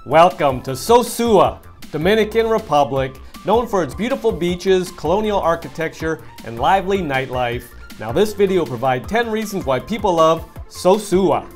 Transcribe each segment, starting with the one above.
Welcome to Sosua, Dominican Republic, known for its beautiful beaches, colonial architecture, and lively nightlife. Now this video will provide 10 reasons why people love Sosua.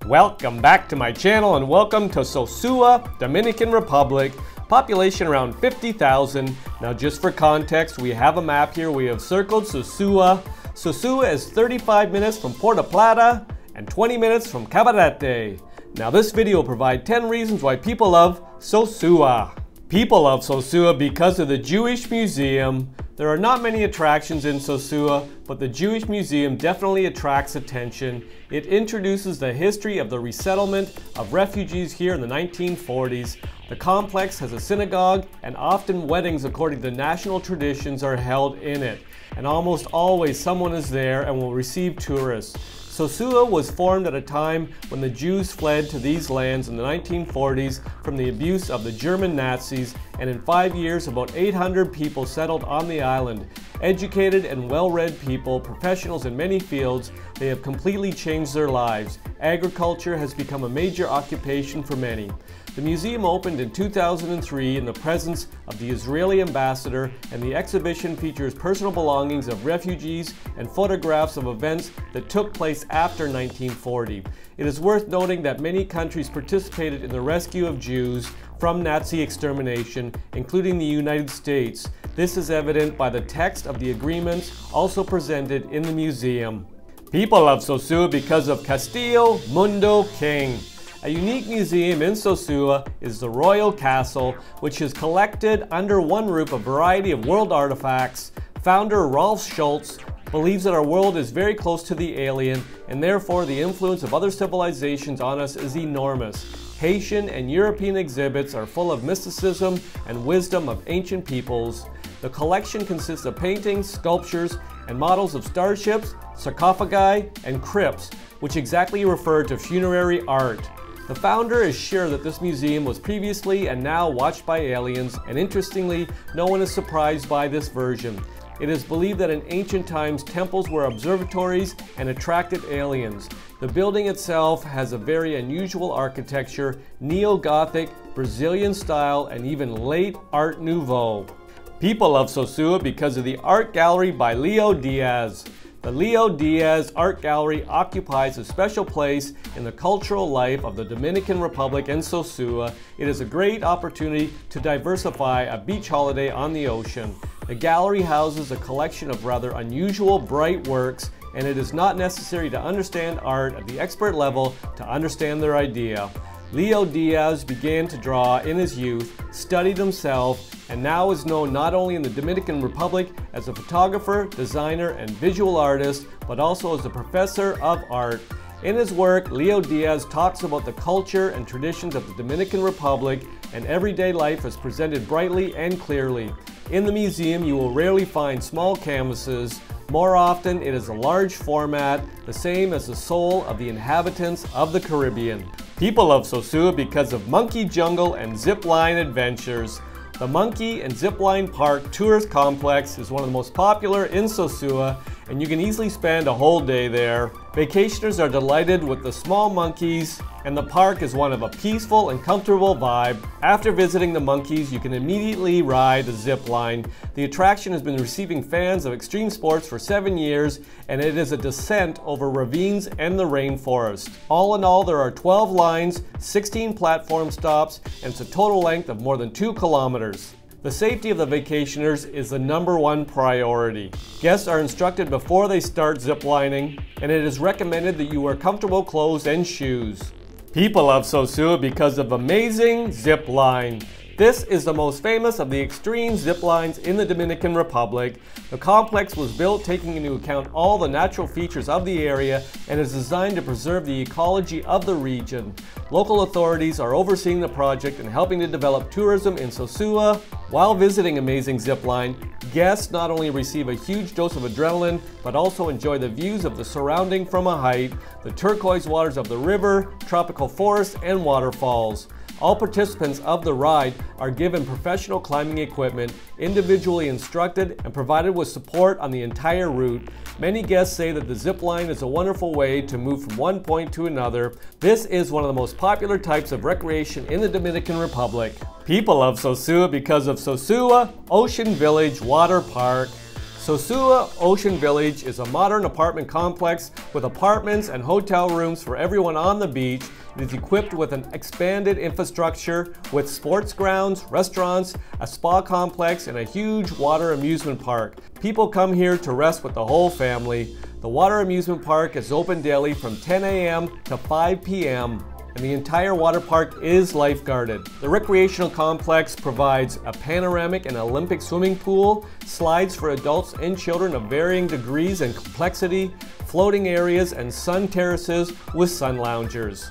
Welcome back to my channel and welcome to Sosua, Dominican Republic. Population around 50,000. Now just for context, we have a map here. We have circled Sosúa. Sosúa is 35 minutes from Puerto Plata and 20 minutes from Cabarete. Now this video will provide 10 reasons why people love Sosúa. People love Sosúa because of the Jewish Museum. There are not many attractions in Sosúa, but the Jewish Museum definitely attracts attention. It introduces the history of the resettlement of refugees here in the 1940s. The complex has a synagogue, and often weddings according to national traditions are held in it. And almost always someone is there and will receive tourists. Sosúa was formed at a time when the Jews fled to these lands in the 1940s from the abuse of the German Nazis, and in 5 years about 800 people settled on the island. Educated and well-read people, professionals in many fields, they have completely changed their lives. Agriculture has become a major occupation for many. The museum opened in 2003 in the presence of the Israeli ambassador, and the exhibition features personal belongings of refugees and photographs of events that took place after 1940. It is worth noting that many countries participated in the rescue of Jews from Nazi extermination, including the United States. This is evident by the text of the agreements also presented in the museum. People love Sosúa because of Castillo, Mundo, King. A unique museum in Sosúa is the Royal Castle, which has collected under one roof a variety of world artifacts. Founder Rolf Schultz believes that our world is very close to the alien, and therefore the influence of other civilizations on us is enormous. Haitian and European exhibits are full of mysticism and wisdom of ancient peoples. The collection consists of paintings, sculptures, and models of starships, sarcophagi, and crypts, which exactly refer to funerary art. The founder is sure that this museum was previously and now watched by aliens, and interestingly, no one is surprised by this version. It is believed that in ancient times, temples were observatories and attracted aliens. The building itself has a very unusual architecture, neo-Gothic, Brazilian style, and even late Art Nouveau. People love Sosúa because of the art gallery by Leo Diaz. The Leo Diaz Art Gallery occupies a special place in the cultural life of the Dominican Republic and Sosúa. It is a great opportunity to diversify a beach holiday on the ocean. The gallery houses a collection of rather unusual, bright works, and it is not necessary to understand art at the expert level to understand their idea. Leo Diaz began to draw in his youth, studied himself, and now is known not only in the Dominican Republic as a photographer, designer, and visual artist, but also as a professor of art. In his work, Leo Diaz talks about the culture and traditions of the Dominican Republic, and everyday life is presented brightly and clearly. In the museum, you will rarely find small canvases. More often, it is a large format, the same as the soul of the inhabitants of the Caribbean. People love Sosúa because of monkey jungle and zipline adventures. The Monkey and Zipline Park Tourist Complex is one of the most popular in Sosúa, and you can easily spend a whole day there. Vacationers are delighted with the small monkeys, and the park is one of a peaceful and comfortable vibe. After visiting the monkeys, you can immediately ride the zip line. The attraction has been receiving fans of extreme sports for 7 years, and it is a descent over ravines and the rainforest. All in all, there are 12 lines, 16 platform stops, and it's a total length of more than 2 kilometers. The safety of the vacationers is the #1 priority. Guests are instructed before they start ziplining, and it is recommended that you wear comfortable clothes and shoes. People love Sosúa because of amazing zipline. This is the most famous of the extreme zip lines in the Dominican Republic. The complex was built taking into account all the natural features of the area and is designed to preserve the ecology of the region. Local authorities are overseeing the project and helping to develop tourism in Sosúa. While visiting Amazing Zipline, Guests not only receive a huge dose of adrenaline, but also enjoy the views of the surrounding from a height, the turquoise waters of the river, tropical forests, and waterfalls. All participants of the ride are given professional climbing equipment, individually instructed and provided with support on the entire route. Many guests say that the zipline is a wonderful way to move from one point to another. This is one of the most popular types of recreation in the Dominican Republic. People love Sosúa because of Sosúa Ocean Village Water Park. Sosúa Ocean Village is a modern apartment complex with apartments and hotel rooms for everyone on the beach. It is equipped with an expanded infrastructure with sports grounds, restaurants, a spa complex, and a huge water amusement park. People come here to rest with the whole family. The water amusement park is open daily from 10 a.m. to 5 p.m. and the entire water park is lifeguarded. The recreational complex provides a panoramic and Olympic swimming pool, slides for adults and children of varying degrees and complexity, floating areas, and sun terraces with sun loungers.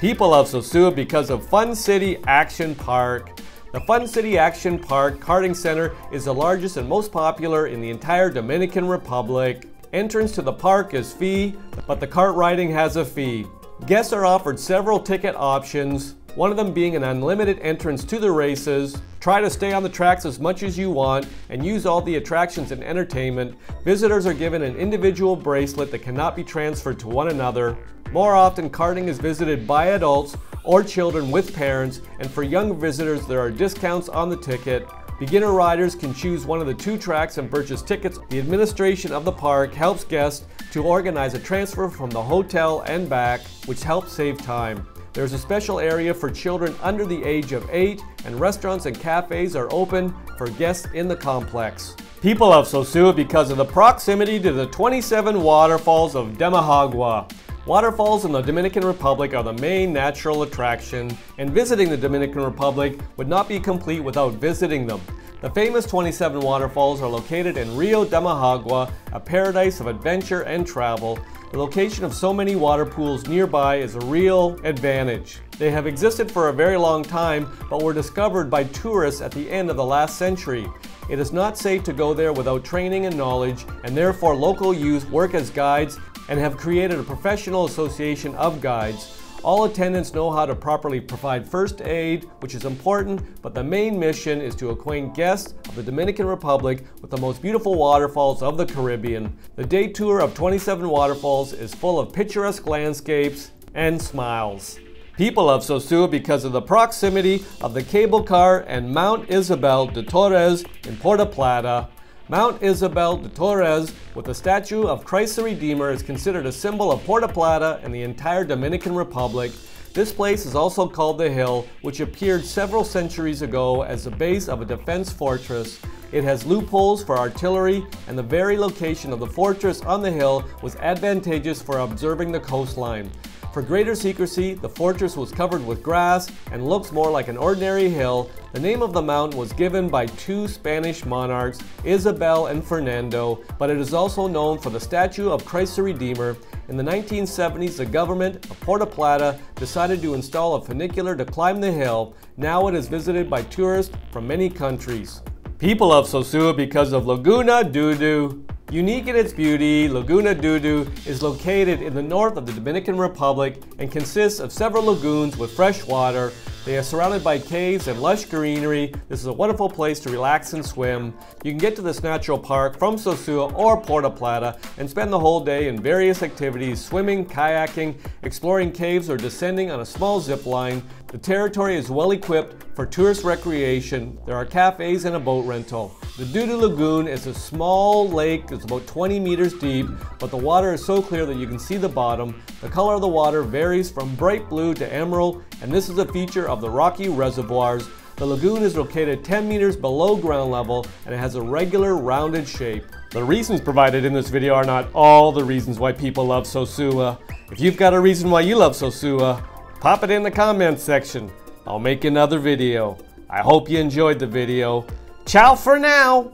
People love Sosúa because of Funcity Action Park. The Funcity Action Park Karting Center is the largest and most popular in the entire Dominican Republic. Entrance to the park is free, but the kart riding has a fee. Guests are offered several ticket options, one of them being an unlimited entrance to the races. Try to stay on the tracks as much as you want and use all the attractions and entertainment. Visitors are given an individual bracelet that cannot be transferred to one another. More often, karting is visited by adults or children with parents, and for young visitors there are discounts on the ticket. Beginner riders can choose one of the two tracks and purchase tickets. The administration of the park helps guests to organize a transfer from the hotel and back, which helps save time. There's a special area for children under the age of 8, and restaurants and cafes are open for guests in the complex. People love Sosúa because of the proximity to the 27 waterfalls of Damajagua. Waterfalls in the Dominican Republic are the main natural attraction, and visiting the Dominican Republic would not be complete without visiting them. The famous 27 waterfalls are located in Rio Damajagua, a paradise of adventure and travel. The location of so many water pools nearby is a real advantage. They have existed for a very long time, but were discovered by tourists at the end of the last century. It is not safe to go there without training and knowledge, and therefore local youth work as guides and have created a professional association of guides. All attendants know how to properly provide first aid, which is important, but the main mission is to acquaint guests of the Dominican Republic with the most beautiful waterfalls of the Caribbean. The day tour of 27 waterfalls is full of picturesque landscapes and smiles. People love Sosúa because of the proximity of the cable car and Mount Isabel de Torres in Puerto Plata. Mount Isabel de Torres, with the statue of Christ the Redeemer, is considered a symbol of Puerto Plata and the entire Dominican Republic. This place is also called the Hill, which appeared several centuries ago as the base of a defense fortress. It has loopholes for artillery, and the very location of the fortress on the hill was advantageous for observing the coastline. For greater secrecy, the fortress was covered with grass and looks more like an ordinary hill. The name of the mountain was given by two Spanish monarchs, Isabel and Fernando, but it is also known for the statue of Christ the Redeemer. In the 1970s, the government of Puerto Plata decided to install a funicular to climb the hill. Now it is visited by tourists from many countries. People love Sosúa because of Laguna Dudu. Unique in its beauty, Laguna Dudu is located in the north of the Dominican Republic and consists of several lagoons with fresh water. They are surrounded by caves and lush greenery. This is a wonderful place to relax and swim. You can get to this natural park from Sosúa or Puerto Plata and spend the whole day in various activities: swimming, kayaking, exploring caves, or descending on a small zip line. The territory is well equipped for tourist recreation. There are cafes and a boat rental. The Dudu Lagoon is a small lake that's about 20 meters deep, but the water is so clear that you can see the bottom. The color of the water varies from bright blue to emerald, and this is a feature of the rocky reservoirs. The lagoon is located 10 meters below ground level, and it has a regular rounded shape. The reasons provided in this video are not all the reasons why people love Sosúa. If you've got a reason why you love Sosúa, pop it in the comments section. I'll make another video. I hope you enjoyed the video. Ciao for now!